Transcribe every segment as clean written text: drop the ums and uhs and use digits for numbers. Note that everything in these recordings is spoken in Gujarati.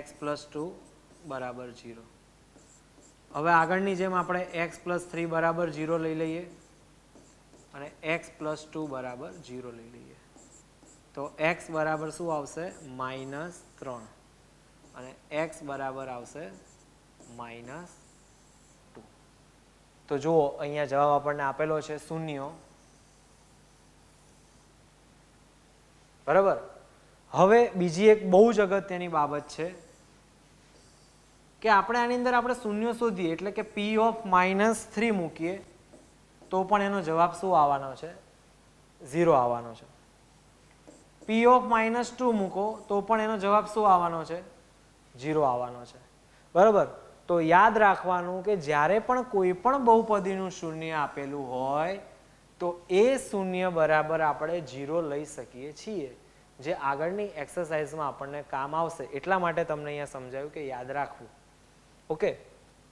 x પ્લસ 2 બરાબર 0. હવે આગળની જેમ આપણે x પ્લસ 3 બરાબર 0 લઈ લઈએ અને x પ્લસ 2 બરાબર 0 લઈ લઈએ. તો x બરાબર શું આવશે? -3 અને x બરાબર આવશે -2. તો જુઓ અહીંયા જવાબ આપણને આપેલો છે 0. બરાબર. હવે બીજી એક બહુ જ અગત્યની બાબત છે કે આપણે આની અંદર આપણે શૂન્ય શોધીએ એટલે કે p ઓફ -3 મૂકીએ તો પણ એનો જવાબ શું આવવાનો છે? 0 આવવાનો છે. p ઓફ -2 મૂકો તો પણ એનો જવાબ શું આવવાનો છે? 0 આવવાનો છે. બરાબર. તો યાદ રાખવાનું કે જ્યારે પણ કોઈ પણ બહુપદીનું શૂન્ય આપેલું હોય તો એ શૂન્ય બરાબર આપણે 0 લઈ શકીએ છીએ, જે આગળની એક્સરસાઇઝમાં આપણને કામ આવશે. એટલા માટે તમને અહીંયા સમજાયું કે યાદ રાખવું. ઓકે,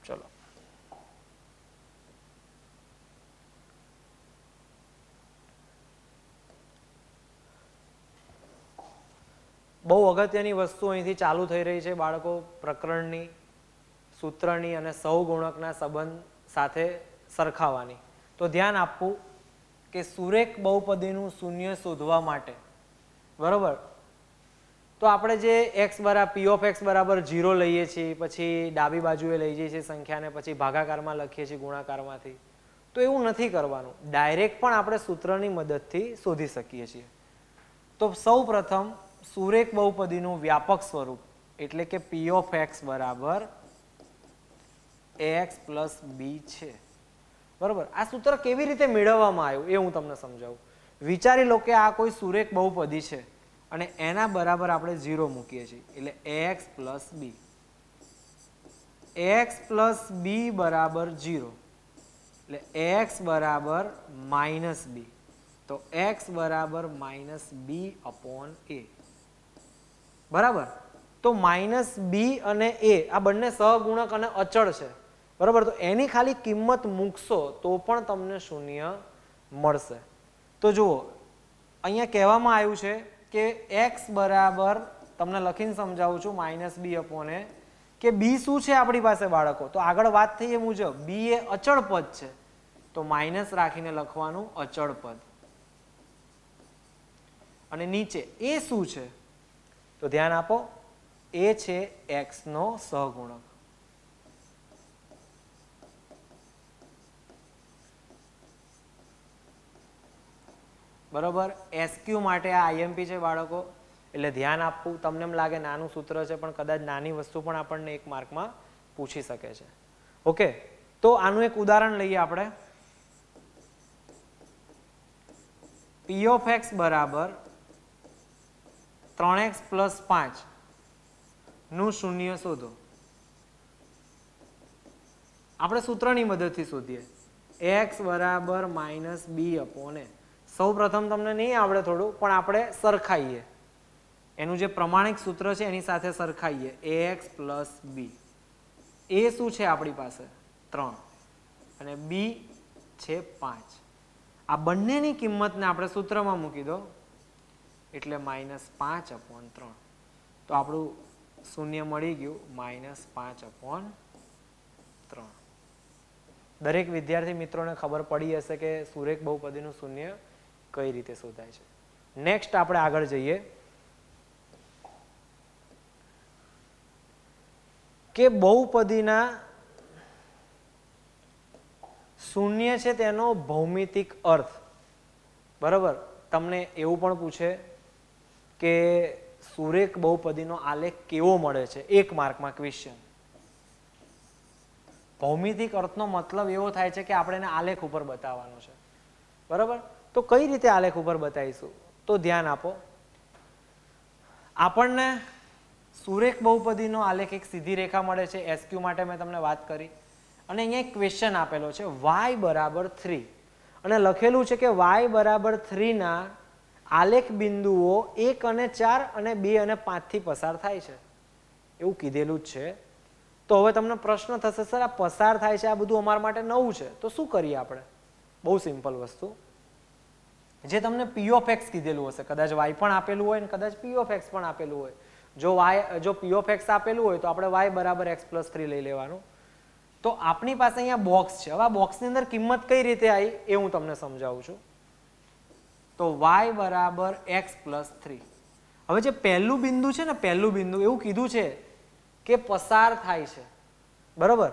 ચલો. બહુ અગત્યની વસ્તુ અહીંથી ચાલુ થઈ રહી છે બાળકો, પ્રકરણની, સૂત્રની અને સહગુણકના સંબંધ સાથે સરખાવવાની. તો ધ્યાન આપવું કે સુરેખ બહુપદીનું શૂન્ય શોધવા માટે, બરાબર, તો આપણે જે p ઓફ x બરાબર 0 લઈએ છીએ, પછી ડાબી બાજુએ લઈ જઈએ છીએ સંખ્યાને, પછી ભાગાકારમાં લખીએ છીએ ગુણાકારમાંથી, તો એવું નથી કરવાનું. ડાયરેક્ટ પણ આપણે સૂત્રની મદદથી શોધી શકીએ છીએ. તો સૌ પ્રથમ સુરેખ બહુપદીનું વ્યાપક સ્વરૂપ એટલે કે p ઓફ x બરાબર ax પ્લસ b છે. બરાબર. આ સૂત્ર કેવી રીતે મેળવવામાં આવ્યું એ હું તમને સમજાવું. વિચારી લો કે આ કોઈ સુરેખ બહુપદી છે અને એના બરાબર આપણે 0 મૂકીએ છીએ એટલે ax plus b. ax plus b બરાબર 0 એટલે ax બરાબર -b. તો x બરાબર -b અપોન a. બરાબર. તો -b અને a આ બંને સહગુણક અને અચળ છે. બરાબર. તો એની ખાલી કિંમત મૂકશો તો પણ તમને શૂન્ય મળશે. તો જુઓ અહીંયા કહેવામાં આવ્યું છે કે x બરાબર, તમને લખીને સમજાવું છું, -b અપોન a, કે b શું છે આપણી પાસે બાળકો? તો આગળ વાત થઈ એ મુજબ b એ અચળ પદ છે, તો માઇનસ રાખીને લખવાનું અચળ પદ. અને નીચે a શું છે? તો ધ્યાન આપો, એ છે x નો સહગુણક. બરોબર. SQ માટે આ IMP છે બાળકો, એટલે ધ્યાન આપવું. તમને એમ લાગે નાનું સૂત્ર છે, પણ કદાચ નાની વસ્તુ પણ આપણને 1 માર્કમાં પૂછી શકે છે. ઓકે, તો આનું એક ઉદાહરણ લઈએ આપણે. p ઓફ x બરાબર 3x પ્લસ 5 નું શૂન્ય શોધો. આપણે સૂત્રની મદદથી શોધીએ. x બરાબર -b અપોન a. સૌ પ્રથમ તમને નહીં આવડે થોડું, પણ આપણે સરખાઈએ. એનું જે પ્રમાણિક સૂત્ર છે એની સાથે સરખાઈએ. ax plus b. a શું છે આપણી પાસે? 3 અને b છે 5. આ બંનેની કિંમતને આપણે સૂત્રમાં મૂકી દો એટલે -5 અપોન 3. તો આપણું શૂન્ય મળી ગયું -5/3. દરેક વિદ્યાર્થી મિત્રોને ખબર પડી હશે કે સુરેખ બહુપદીનું શૂન્ય કઈ રીતે શોધાય છે. નેક્સ્ટ આપણે આગળ જઈએ કે બહુપદીના શૂન્ય છે તેનો ભૌમિતિક અર્થ. બરાબર. તમને એવું પણ પૂછે કે સુરેખ બહુપદીનો આલેખ કેવો મળે છે 1 માર્કમાં ક્વેશ્ચન. ભૌમિતિક અર્થનો મતલબ એવો થાય છે કે આપણે એને આલેખ ઉપર બતાવવાનો છે. બરાબર. તો કઈ રીતે આલેખ ઉપર બતાવીશું? તો ધ્યાન આપો, આપણને સુરેખ બહુપદીનો આલેખ એક સીધી રેખા મળે છે. SQ માટે મેં તમને વાત કરી. અને અહીંયા એક ક્વેશ્ચન આપેલો છે y બરાબર 3 અને લખેલું છે કે y બરાબર 3 ના આલેખ બિંદુઓ 1 અને 4 અને 2 અને 5 થી પસાર થાય છે એવું કીધેલું જ છે. તો હવે તમને પ્રશ્ન થશે, સર આ પસાર થાય છે, આ બધું અમારા માટે નવું છે, તો શું કરીએ આપણે? બહુ સિમ્પલ વસ્તુ. જે તમને p ઓફ x કીધેલું હશે, કદાચ y પણ આપેલું હોય ને કદાચ p ઓફ x પણ આપેલું હોય, જો p ઓફ x આપેલું હોય તો આપણે y બરાબર x પ્લસ 3 લઈ લેવાનું. તો આપણી પાસે અહીંયા બોક્સ છે. હવે આ બોક્સની અંદર કિંમત કઈ રીતે આવી એ હું તમને સમજાવું છું. તો y બરાબર x પ્લસ 3. હવે જે પહેલું બિંદુ છે ને, પહેલું બિંદુ એવું કીધું છે કે પસાર થાય છે, બરાબર?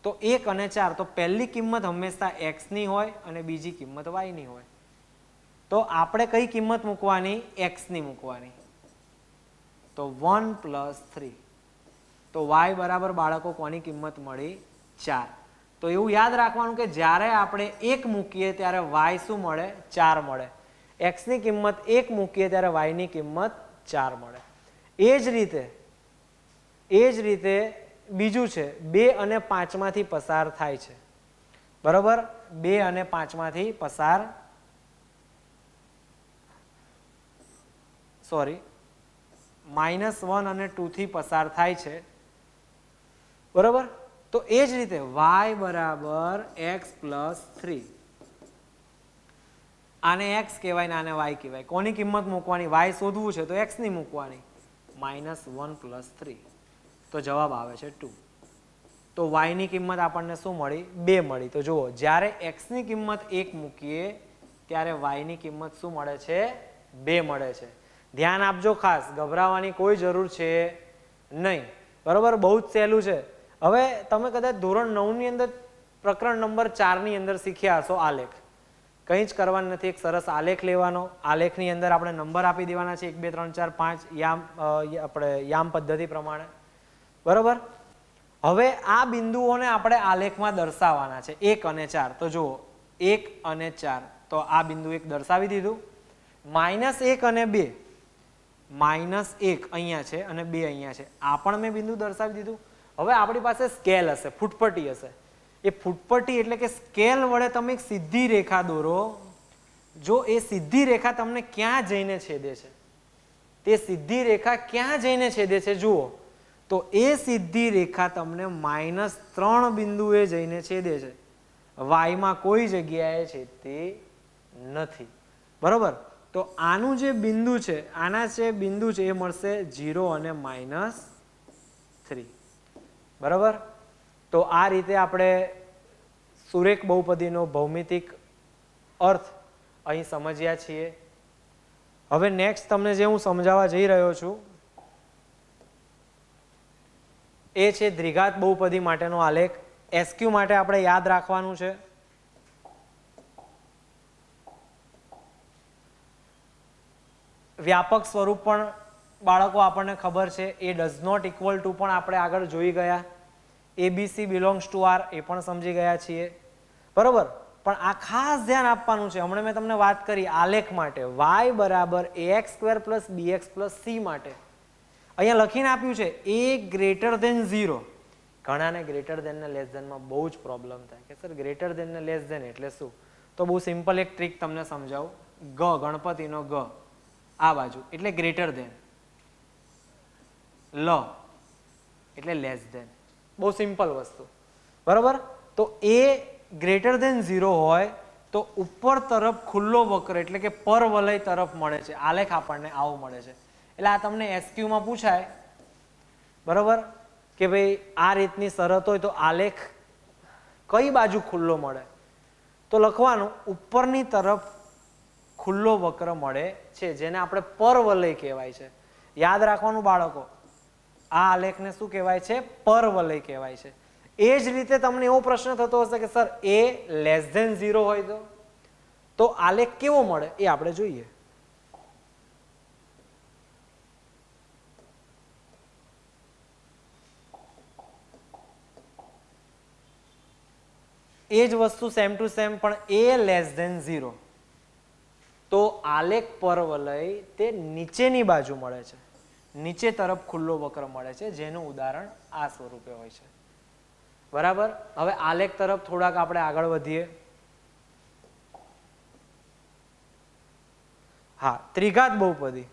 તો 1 અને 4, તો પહેલી કિંમત હંમેશા x ની હોય અને બીજી કિંમત y ની હોય. તો આપણે કઈ કિંમત મૂકવાની? x ની મૂકવાની. તો 1 પ્લસ 3. તો y બરાબર બાળકો કોની કિંમત મળી? 4. તો એવું યાદ રાખવાનું કે જ્યારે આપણે 1 મૂકીએ ત્યારે y શું મળે? 4 મળે. x ની કિંમત 1 મૂકીએ ત્યારે y ની કિંમત 4 મળે. એ જ રીતે બીજું છે, 2 અને 5 માંથી પસાર થાય છે, બરોબર? 2 અને 5 માંથી પસાર, સોરી, -1 અને 2 થી પસાર થાય છે, બરોબર? તો એ જ રીતે y બરાબર x પ્લસ 3. આને x કહેવાય ને આને y કહેવાય. કોની કિંમત મૂકવાની? y શોધવું છે તો x ની મૂકવાની. -1 પ્લસ 3. તો જવાબ આવે છે 2. તો y ની કિંમત આપણને શું મળી? 2 મળી. તો જુઓ, જ્યારે x ની કિંમત 1 મૂકીએ ત્યારે y ની કિંમત શું મળે છે? 2 મળે છે. ધ્યાન આપજો ખાસ, ગભરાવાની કોઈ જરૂર છે નહીં, બરોબર? બહુ જ સહેલું છે. હવે તમે કદાચ ધોરણ 9 ની અંદર પ્રકરણ નંબર 4 ની અંદર શીખ્યા હશો આલેખ. કંઈ જ કરવાનું નથી, એક સરસ આલેખ લેવાનો. આલેખની અંદર આપણે નંબર આપી દેવાના છે 1 2 3 4 5 આપણે યામ પદ્ધતિ પ્રમાણે, બરોબર? હવે આ બિંદુઓને આપણે આલેખમાં દર્શાવવાના છે, 1 અને 4. તો જુઓ, 1 અને 4, તો આ બિંદુ 1 દર્શાવી દીધું. -1 અને 2, -1 અહીંયા છે અને 2 અહીંયા છે, આ પણ મેં બિંદુ દર્શાવી દીધું. હવે આપણી પાસે સ્કેલ હશે, ફૂટપટ્ટી હશે. એ ફૂટપટ્ટી એટલે કે સ્કેલ વડે તમે એક સીધી રેખા દોરો. જો એ સીધી રેખા તમને ક્યાં જઈને છેદે છે, તે સીધી રેખા ક્યાં જઈને છેદે છે જુઓ, તો એ સીધી રેખા તમને -3 બિંદુએ જઈને છેદે છે. y માં કોઈ જગ્યાએ છેદતી નથી, બરોબર? તો આનું જે બિંદુ છે, આના જે બિંદુ છે એ મળશે 0 અને -3, બરોબર? તો આ રીતે આપણે સુરેખ બહુપદીનો ભૌમિતિક અર્થ અહીં સમજ્યા છીએ. હવે નેક્સ્ટ તમને જે હું સમજાવવા જઈ રહ્યો છું એ છે દ્વિઘાત બહુપદી માટેનો આલેખ. SQ માટે આપણે યાદ રાખવાનું છે વ્યાપક સ્વરૂપ પણ બાળકો આપણને ખબર છે, A does not equal two પણ આપણે આગળ જોઈ ગયા. ABC બિલોંગ્સ ટુ R એ પણ સમજી ગયા છીએ, બરોબર? પણ આ ખાસ ધ્યાન આપવાનું છે, હમણાં મેં તમને વાત કરી આલેખ માટે y બરાબર ax² + bx + c માટે અહીંયા લખીને આપ્યું છે a ગ્રેટર ધેન 0. ઘણાને ગ્રેટર ધેન ને લેસ ધેનમાં બહુ જ પ્રોબ્લેમ થાય કે સર ગ્રેટર ધેન ને લેસ ધેન એટલે શું? તો બહુ સિમ્પલ એક ટ્રીક તમને સમજાવું. ગણપતિનો ગ આ બાજુ એટલે ગ્રેટર ધેન, લ એટલે લેસ ધેન. બહુ સિમ્પલ વસ્તુ, બરોબર? તો એ ગ્રેટર ધેન 0 હોય તો ઉપર તરફ ખુલ્લો વક્ર એટલે કે પરવલય તરફ મળે છે. આલેખ આપણને આવો મળે છે. એટલે આ તમને SQ માં પૂછાય, બરોબર, કે ભાઈ આ રીતની શરત હોય તો આલેખ કઈ બાજુ ખુલ્લો મળે? તો લખવાનું ઉપરની તરફ ખુલ્લો વક્ર મળે છે, જેને આપણે પરવલય કહેવાય છે. યાદ રાખવાનું બાળકો, આ આલેખને શું કહેવાય છે? પરવલય કહેવાય છે. એ જ રીતે તમને એવો પ્રશ્ન થતો હશે કે સર a લેસ ધેન 0 હોય તો આલેખ કેવો મળે એ આપણે જોઈએ. એ જ વસ્તુ સેમ ટુ સેમ, પણ a લેસ ધેન 0 તો આલેખ પરવલય તે નીચેની બાજુ મળે છે, નીચે તરફ ખુલ્લો વક્ર મળે છે, જેનું ઉદાહરણ આ સ્વરૂપે હોય છે, બરાબર? હવે આલેખ તરફ થોડાક આપણે આગળ વધીએ. હા, ત્રિઘાત બહુપદી.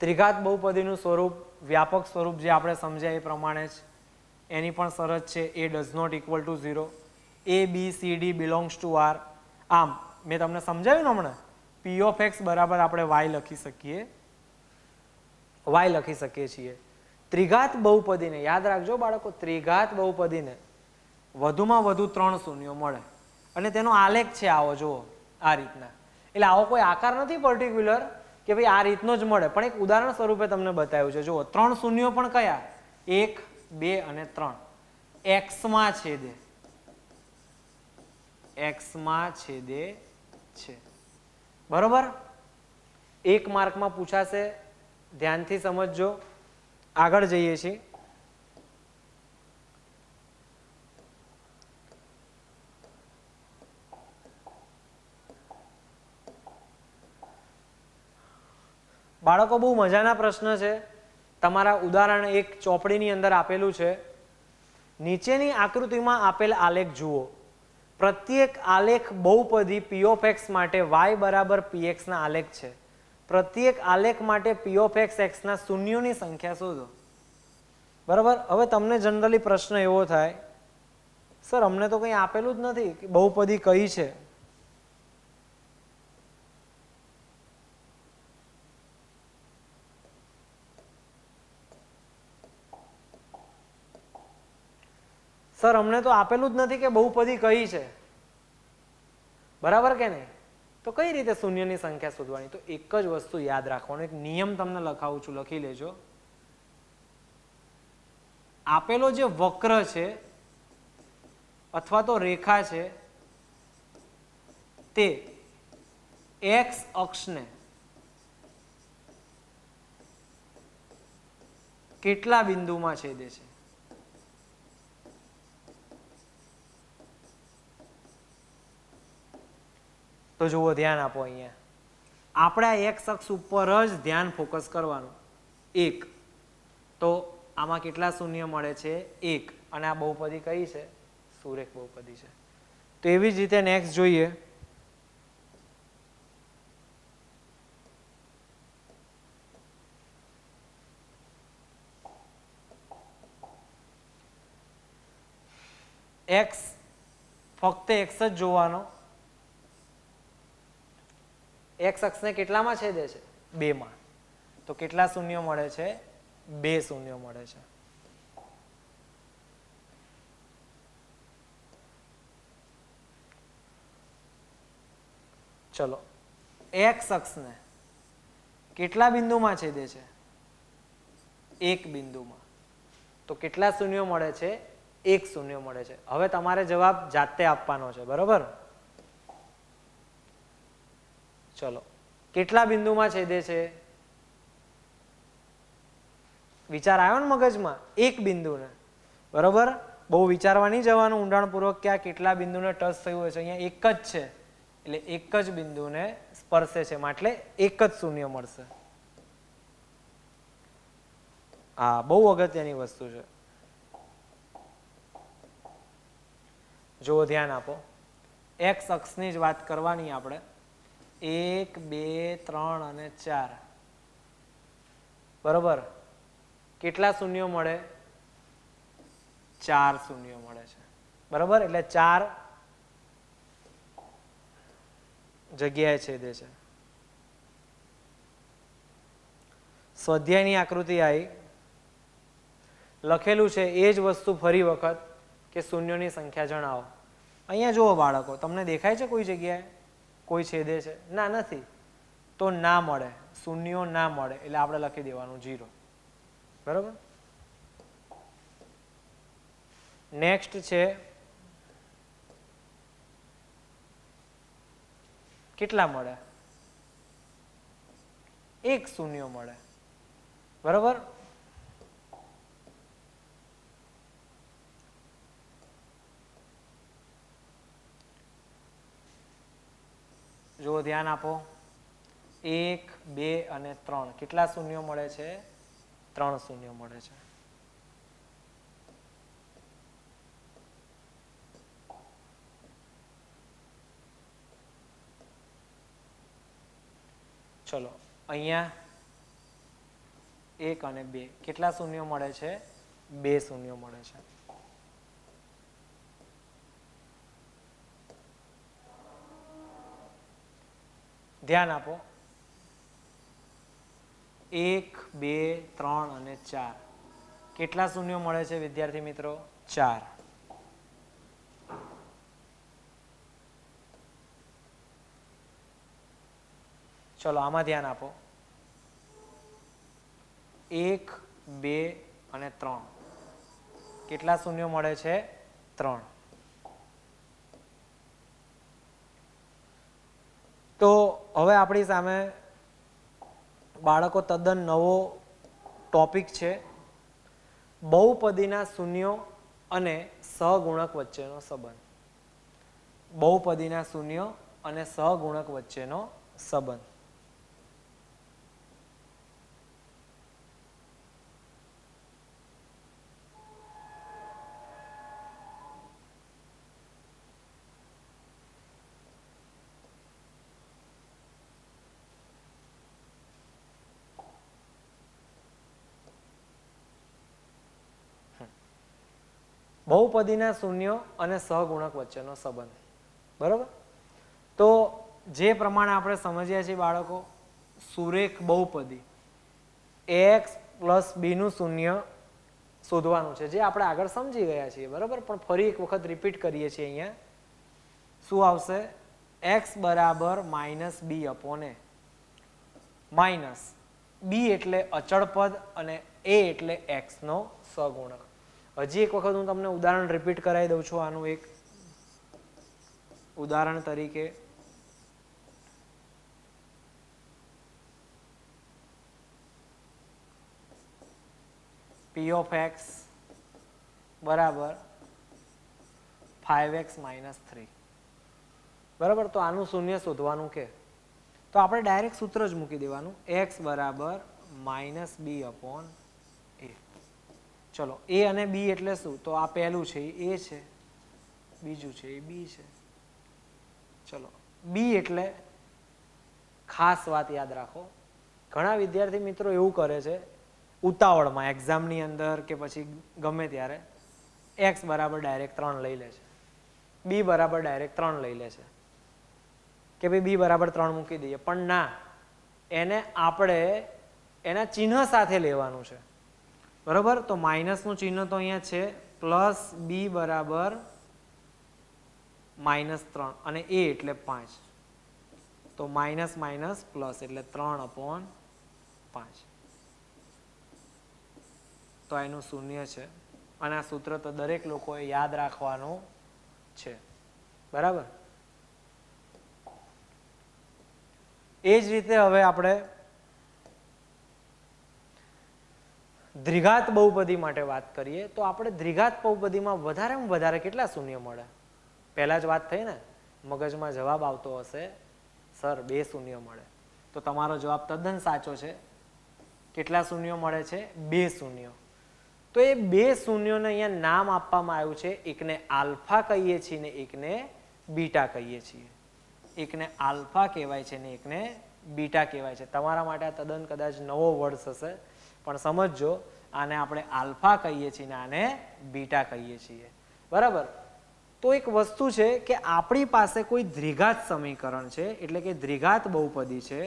ત્રિઘાત બહુપદીનું સ્વરૂપ, વ્યાપક સ્વરૂપ જે આપણે સમજ્યા એ પ્રમાણે જ એની પણ શરત છે a does not equal to 0, a b c d belongs to R. આમ મેં તમને સમજાવ્યું ને હમણાં પી ઓફ એક્સ બરાબર આપણે વાય લખી શકીએ છીએ. ત્રિઘાત બહુપદીને યાદ રાખજો બાળકો, ત્રિઘાત બહુપદીને વધુમાં વધુ 3 શૂન્યો મળે અને તેનો આલેખ છે આવો જુઓ આ રીતના. એટલે આવો કોઈ આકાર નથી પર્ટિક્યુલર કે ભાઈ આ રીતનો જ મળે, પણ એક ઉદાહરણ સ્વરૂપે તમને બતાવ્યું છે. જુઓ 3 શૂન્યો પણ કયા? 1, 2 અને 3 એક્સમાં છેદે, એક્સમાં છેદે છે. બરોબર? 1 માર્કમાં પૂછાશે, ધ્યાનથી સમજજો. આગળ જઈએ છીએ. બાળકો બહુ મજાના પ્રશ્ન છે. તમારા ઉદાહરણ એક ચોપડીની અંદર આપેલું છે. નીચેની આકૃતિમાં આપેલ આલેખ જુઓ. પ્રત્યેક આલેખ બહુપદી પી ઓફ એક્સ માટે વાય બરાબર પી એક્સના આલેખ છે. પ્રત્યેક આલેખ માટે પી ઓફ એક્સ એક્સના શૂન્યોની સંખ્યા શોધો. બરાબર? હવે તમને જનરલી પ્રશ્ન એવો થાય, સર અમને તો કંઈ આપેલું જ નથી કે બહુપદી કઈ છે. સર અમને તો આપેલું જ નથી કે બહુપદી કઈ છે. બરાબર કે નહીં? તો કઈ રીતે શૂન્યની સંખ્યા શોધવાની? તો એક જ વસ્તુ યાદ રાખવાનો, એક નિયમ તમને લખાવું છું, લખી લેજો. આપેલો જે વક્ર છે અથવા તો રેખા છે તે એક્સ અક્ષને કેટલા બિંદુમાં છેદે છે? તો જુઓ, ધ્યાન આપો. અહીંયા આપણે આ એક્સ અક્ષ ઉપર જ ધ્યાન ફોકસ કરવાનું. 1 તો આમાં કેટલા શૂન્ય મળે છે? 1. અને આ બહુપદી કઈ છે? સુરેખ બહુપદી છે. તો એવી જ રીતે નેક્સ્ટ જોઈએ. એક્સ, ફક્ત એક્સ જ જોવાનો. એક્સ અક્ષને કેટલામાં છેદે છે? 2 માં. તો કેટલા શૂન્ય મળે છે? 2 શૂન્ય મળે છે. ચલો, એક્સ અક્ષને કેટલા બિંદુમાં છેદે છે? 1 બિંદુમાં. તો કેટલા શૂન્યો મળે છે? 1 શૂન્ય મળે છે. હવે તમારે જવાબ જાતે આપવાનો છે. બરોબર? ચલો, કેટલા બિંદુમાં છેદે છે? વિચાર આવ્યો ને મગજમાં? 1 બિંદુને. બરોબર? બહુ વિચારવા નહીં જવાનું ઊંડાણપૂર્વક કે આ કેટલા બિંદુને ટચ થયું હોય છે. અહીંયા એક જ છે એટલે એક જ બિંદુને સ્પર્શે છે, એટલે 1 જ શૂન્ય મળશે. હા, બહુ અગત્યની વસ્તુ છે. જો ધ્યાન આપો, એક્સ અક્ષની જ વાત કરવાની આપણે. 1, 2, 3 અને 4. બરોબર? કેટલા શૂન્યો મળે? 4 શૂન્યો મળે છે. બરોબર? એટલે 4 જગ્યાએ છેદે છે. સ્વાધ્યાયની આકૃતિ આવી, લખેલું છે એ જ વસ્તુ ફરી વખત કે શૂન્યોની સંખ્યા જણાવો. અહીંયા જુઓ બાળકો, તમને દેખાય છે કોઈ જગ્યાએ કોઈ છેદે છે? ના, નથી. તો ના મળે, શૂન્યો ના મળે એટલે આપણે લખી દેવાનું 0. બરોબર? નેક્સ્ટ છે કેટલા મળે? 1 શૂન્ય મળે. બરોબર? જો ધ્યાન આપો, 1, 2 અને 3 કેટલા શૂન્યો મળે છે? 3 શૂન્યો મળે છે. ચલો, અહીંયા 1 અને 2 કેટલા શૂન્યો મળે છે? 2 શૂન્યો મળે છે. ધ્યાન આપો. 1 2 3 અને 4 કેટલા શૂન્યો મળે છે વિદ્યાર્થી મિત્રો? 4. ચલો આમાં ધ્યાન આપો. 1 2 અને 3 કેટલા શૂન્યો મળે છે? 3. તો હવે આપણી સામે બાળકો તદ્દન નવો ટોપિક છે, બહુપદીના શૂન્યો અને સહગુણક વચ્ચેનો સંબંધ. બહુપદીના શૂન્યો અને સહગુણક વચ્ચેનો સંબંધ. બહુપદીના શૂન્યો અને સહગુણક વચ્ચેનો સંબંધ. બરાબર? તો જે પ્રમાણે આપણે સમજ્યા છીએ બાળકો, સુરેખ બહુપદી એક્સ પ્લસ બી નું શૂન્ય શોધવાનું છે, જે આપણે આગળ સમજી ગયા છીએ. બરાબર? પણ ફરી એક વખત રિપીટ કરીએ છીએ. અહીંયા શું આવશે? એક્સ બરાબર માઇનસ બી અપોન એ. માઇનસ બી એટલે અચળ પદ અને એ એટલે એક્સ નો સહગુણક. હજી એક વખત હું તમને ઉદાહરણ રિપીટ કરાવી દઉં છું. આનું એક ઉદાહરણ તરીકે પી ઓફ એક્સ બરાબર 5x માઇનસ 3. બરાબર? તો આનું શૂન્ય શોધવાનું કે તો આપણે ડાયરેક્ટ સૂત્ર જ મૂકી દેવાનું, એક્સ બરાબર માઇનસ બી અપોન એ. ચલો એ અને બી એટલે શું? તો આ પહેલું છે એ છે, બીજું છે એ બી છે. ચલો બી એટલે ખાસ વાત યાદ રાખો, ઘણા વિદ્યાર્થી મિત્રો એવું કરે છે ઉતાવળમાં એક્ઝામની અંદર કે પછી ગમે ત્યારે એક્સ બરાબર ડાયરેક્ટ 3 લઈ લે છે, બી બરાબર ડાયરેક્ટ 3 લઈ લે છે કે ભાઈ બી બરાબર 3 મૂકી દઈએ. પણ ના, એને આપણે એના ચિહ્ન સાથે લેવાનું છે. બરાબર? તો માઇનસનું ચિહ્ન તો અહીંયા છે, પ્લસ બી બરાબર -3 અને એ એટલે 5. તો માઇનસ માઇનસ પ્લસ એટલે 3/5. તો એનું શૂન્ય છે. અને આ સૂત્ર તો દરેક લોકોએ યાદ રાખવાનું છે. બરાબર? એ જ રીતે હવે આપણે દ્વિઘાત બહુપદી માટે વાત કરીએ તો આપણે દ્વિઘાત બહુપદીમાં વધારેમાં વધારે કેટલા શૂન્ય મળે? પહેલા જ વાત થઈ ને, મગજમાં જવાબ આવતો હશે સર 2 શૂન્ય મળે. તો તમારો જવાબ તદ્દન સાચો છે. કેટલા શૂન્યો મળે છે? 2 શૂન્યો. તો એ 2 શૂન્યોને અહીંયા નામ આપવામાં આવ્યું છે. એકને આલ્ફા કહીએ છીએ ને એકને બીટા કહીએ છીએ. એકને આલ્ફા કહેવાય છે ને એકને બીટા કહેવાય છે. તમારા માટે આ તદ્દન કદાચ નવો વર્ડ હશે, પણ સમજજો, આને આપણે આલ્ફા કહીએ છીએ ને આને બીટા કહીએ છીએ. બરાબર? તો એક વસ્તુ છે કે આપણી પાસે કોઈ દ્વિઘાત સમીકરણ છે, એટલે કે દ્વિઘાત બહુપદી છે.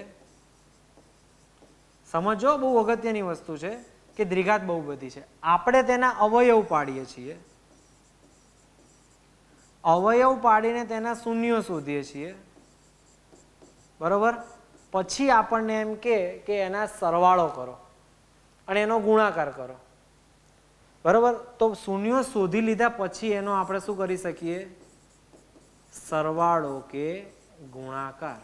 સમજો, બહુ અગત્યની વસ્તુ છે કે દ્વિઘાત બહુપદી છે. આપણે તેના અવયવ પાડીએ છીએ, અવયવ પાડીને તેના શૂન્યો શોધીએ છીએ. બરોબર? પછી આપણને એમ કે એના સરવાળો કરો અને એનો ગુણાકાર કરો. બરોબર? તો શૂન્યો શોધી લીધા પછી એનો આપણે શું કરી શકીએ? સરવાળો કે ગુણાકાર.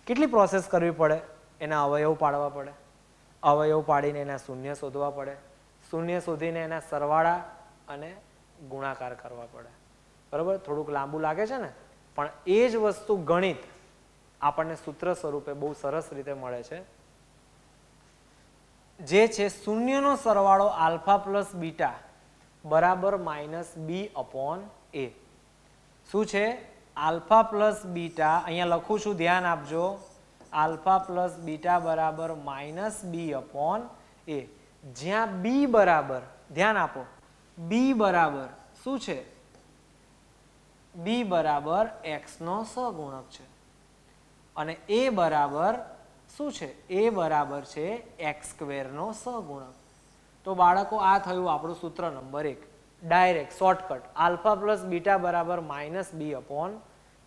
કેટલી પ્રોસેસ કરવી પડે? એના અવયવ પાડવા પડે, અવયવ પાડીને એના શૂન્ય શોધવા પડે, શૂન્ય શોધીને એના સરવાળા અને ગુણાકાર કરવા પડે. બરોબર? થોડુંક લાંબુ લાગે છે ને, પણ એ જ વસ્તુ ગણિત આપણને સૂત્ર સ્વરૂપે બહુ સરસ રીતે મળે છે, જે છે શૂન્યનો સરવાળો આલ્ફા પ્લસ બીટા બરાબર -b અપોન એ. શું છે? આલ્ફા પ્લસ બીટા, અહીંયા લખું છું, ધ્યાન આપજો, આલ્ફા પ્લસ બીટા બરાબર -b અપોન એ. જ્યાં બી બરાબર, ધ્યાન આપો, બી બરાબર શું છે? બી બરાબર એક્સ નો સહગુણક છે. અને એ બરાબર શું છે? એ બરાબર છે એક્સ સ્ક્વેરનો સહગુણક. તો બાળકો આ થયું આપણું સૂત્ર number 1. Direct shortcut alpha plus beta બરાબર માઇનસ બી અપોન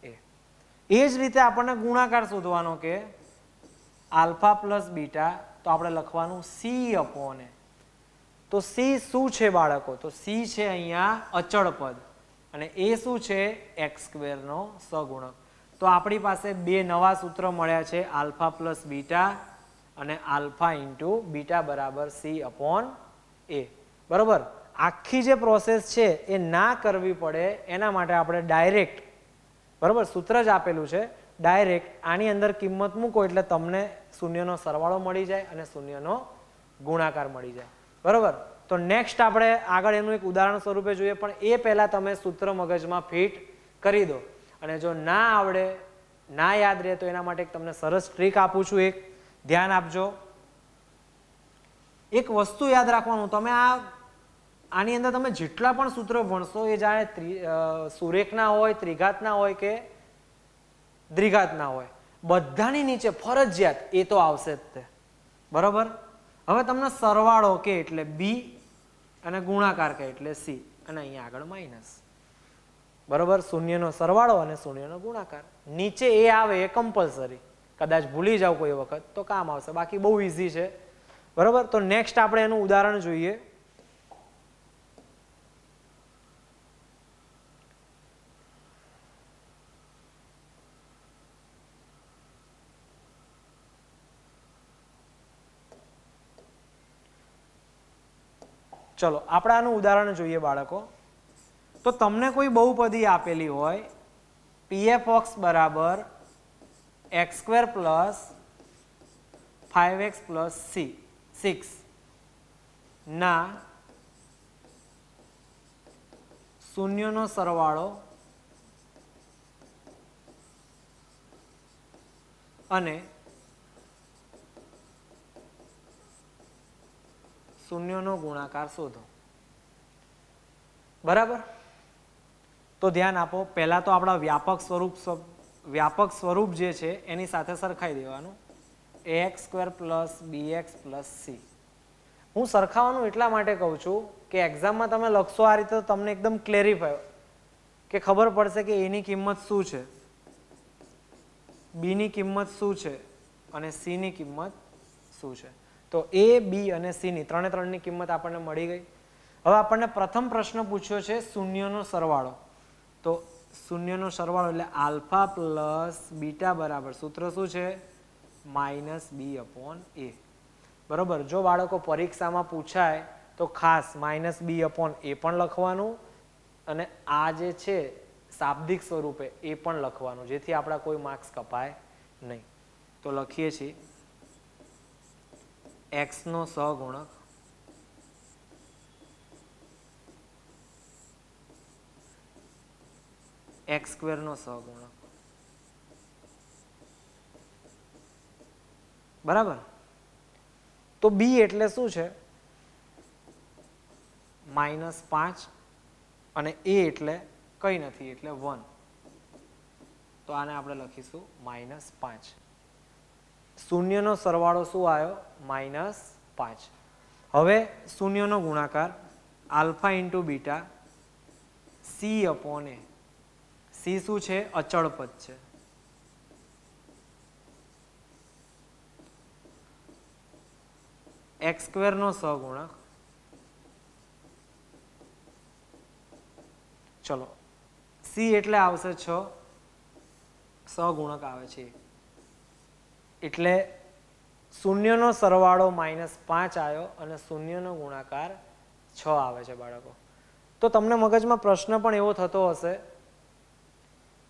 એ. એ જ રીતે આપણને ગુણાકાર શોધવાનો કે આલ્ફા પ્લસ બીટા તો આપણે લખવાનું સી અપોન એ. તો સી શું છે બાળકો? તો સી છે અહીંયા અચળ પદ અને એ શું છે? એક્સ સ્ક્વેરનો સહગુણક. તો આપણી પાસે બે નવા સૂત્ર મળ્યા છે, આલ્ફા પ્લસ બીટા અને આલ્ફા ઇન્ટુ બીટા બરાબર સી અપોન એ. બરાબર? આખી જે પ્રોસેસ છે એ ના કરવી પડે એના માટે આપણે ડાયરેક્ટ, બરાબર, સૂત્ર જ આપેલું છે, ડાયરેક્ટ આની અંદર કિંમત મૂકો એટલે તમને શૂન્યનો સરવાળો મળી જાય અને શૂન્યનો ગુણાકાર મળી જાય. બરાબર? તો નેક્સ્ટ આપણે આગળ એનું એક ઉદાહરણ સ્વરૂપે જોઈએ, પણ એ પહેલાં તમે સૂત્ર મગજમાં ફિટ કરી દો. અને જો ના આવડે, ના યાદ રહે તો એના માટે તમને સરસ ટ્રીક આપું છું, એક ધ્યાન આપજો. એક વસ્તુ યાદ રાખવાનું, તમે આની અંદર તમે જેટલા પણ સૂત્રો ભણશો એ જાણે સુરેખના હોય, ત્રિઘાતના હોય કે દ્વિઘાતના હોય, બધાની નીચે ફરજિયાત એ તો આવશે જ તે. બરાબર? હવે તમને સરવાળો કે એટલે બી અને ગુણાકાર કે એટલે સી અને અહીંયા આગળ માઇનસ. બરાબર? શૂન્યનો સરવાળો અને શૂન્યનો ગુણાકાર. નીચે એ આવે એ કમ્પલસરી, કદાચ ભૂલી જાવ કોઈ વખત તો કામ આવશે, બાકી બહુ ઇઝી છે. બરાબર? તો નેક્સ્ટ આપણે એનું ઉદાહરણ જોઈએ. ચલો આપણે આનું ઉદાહરણ જોઈએ બાળકો. તો તમને કોઈ બહુપદી આપેલી હોય પીએફ ઓક્સ બરાબર x square plus 5x plus 6 ના શૂન્યનો સરવાળો અને શૂન્યનો ગુણાકાર શોધો. બરાબર? તો ધ્યાન આપો, પહેલા તો આપણા વ્યાપક સ્વરૂપ જે છે એની સાથે સરખાઈ દેવાનું. ax square plus bx plus c. હું સરખાવવાનું એટલા માટે કહું છું કે એક્ઝામમાં તમે લખશો આ રીતે તો તમને એકદમ ક્લેરિફાય કે ખબર પડશે કે એની કિંમત શું છે, બીની કિંમત શું છે અને સીની કિંમત શું છે. તો એ, બી અને સીની ત્રણની કિંમત આપણને મળી ગઈ. હવે આપણને પ્રથમ પ્રશ્ન પૂછ્યો છે શૂન્યનો સરવાળો. તો શૂન્યનો સરવાળો એટલે આલ્ફા પ્લસ બીટા બરાબર સૂત્ર શું છે? માઇનસ બી અપોન એ. બરાબર? જો બાળકો પરીક્ષામાં પૂછાય તો ખાસ માઇનસ બી અપોન એ પણ લખવાનું અને આ જે છે શાબ્દિક સ્વરૂપે એ પણ લખવાનું, જેથી આપણા કોઈ માર્ક્સ કપાય નહીં. તો લખીએ છીએ એક્સનો સહગુણક એક્સ સ્ક્વેરનો સહગુણક. બરાબર? તો બી એટલે શું છે? -5 અને એ એટલે કંઈ નથી એટલે 1. તો આને આપણે લખીશું -5. શૂન્યનો સરવાળો શું આવ્યો? -5. હવે શૂન્યનો ગુણાકાર alpha into beta C upon A. C શું છે? અચળ પદ છે. એક્સ સ્ક્વેરનો સહગુણક. ચલો સી એટલે આવશે 6, સહગુણક આવે છે એટલે શૂન્યનો સરવાળો -5 આવ્યો અને શૂન્યનો ગુણાકાર 6 આવે છે બાળકો. તો તમને મગજમાં પ્રશ્ન પણ એવો થતો હશે,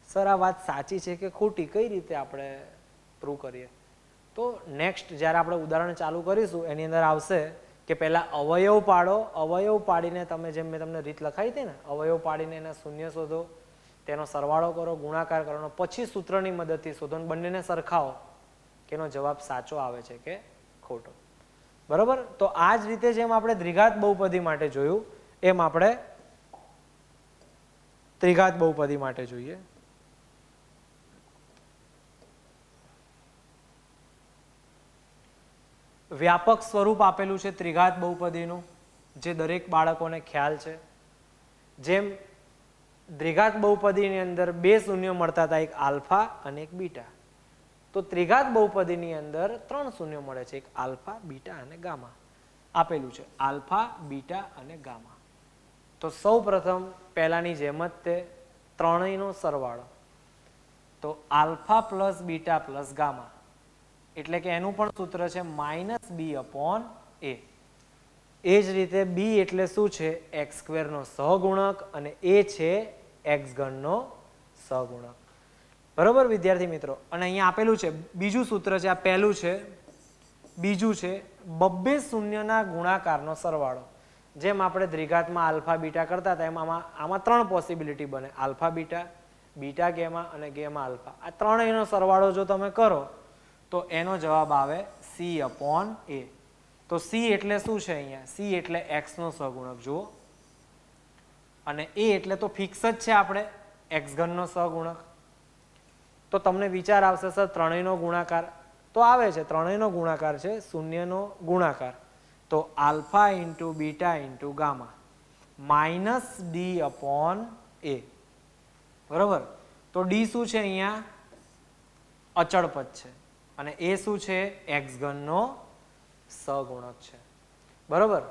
સર આ વાત સાચી છે કે ખોટી, કઈ રીતે આપણે પ્રૂવ કરીએ? તો નેક્સ્ટ જ્યારે આપણે ઉદાહરણ ચાલુ કરીશું એની અંદર આવશે કે પહેલાં અવયવ પાડો, અવયવ પાડીને તમે જેમ મેં તમને રીત લખાવી હતી ને, અવયવ પાડીને એના શૂન્ય શોધો, તેનો સરવાળો કરો, ગુણાકાર કરો, પછી સૂત્રની મદદથી શોધો અને બંનેને સરખાવો કે એનો જવાબ સાચો આવે છે કે ખોટો. બરાબર? તો આ જ રીતે જેમ આપણે દ્વિઘાત બહુપદી માટે જોયું એમ આપણે ત્રિઘાત બહુપદી માટે જોઈએ. વ્યાપક સ્વરૂપ આપેલું છે ત્રિઘાત બહુપદીનું, જે દરેક બાળકોને ખ્યાલ છે. જેમ દ્વિઘાત બહુપદીની અંદર બે શૂન્ય મળતા હતા, એક આલ્ફા અને એક બીટા. તો ત્રિઘાત બહુપદીની અંદર 3 શૂન્ય મળે છે, એક આલ્ફા, બીટા અને ગામા આપેલું છે. આલ્ફા, બીટા અને ગામા. તો સૌ પ્રથમ પહેલાની જેમ જ તે ત્રણેયનો સરવાળો, તો alpha plus beta plus gamma, એટલે કે એનું પણ સૂત્ર છે -b/a. એ જ રીતે બી એટલે શું છે? એક્સ સ્ક્વેરનો સહગુણક, અને એ છે એક્સ ઘનનો સહગુણક. બરોબર વિદ્યાર્થી મિત્રો? અને અહીંયા આપેલું છે બીજું સૂત્ર છે, આ પહેલું છે. બીજું છે બબ્બે શૂન્યના ગુણાકારનો સરવાળો. જેમ આપણે દ્વિઘાતમાં આલ્ફા બીટા કરતા હતા, એમ આમાં 3 પોસિબિલિટી બને: આલ્ફા બીટા, બીટા ગેમા અને ગેમા આલ્ફા. આ ત્રણેયનો સરવાળો જો તમે કરો તો એનો જવાબ આવે c/a. તો c એટલે શું છે અહીંયા? c એટલે x નો સહગુણક જુઓ, અને a એટલે તો ફિક્સ જ છે આપણે x ઘનનો સહગુણક. તો તમને વિચાર આવશે, સર ત્રણેયનો ગુણાકાર તો આવે છે, ત્રણેયનો ગુણાકાર છે શૂન્યનો ગુણાકાર. તો alpha into beta into gamma -d/a. બરોબર? તો ડી શું છે અહીંયા? અચળ પદ છે, અને એ શું છે? એક્સ ઘનનો સહગુણક છે. બરોબર?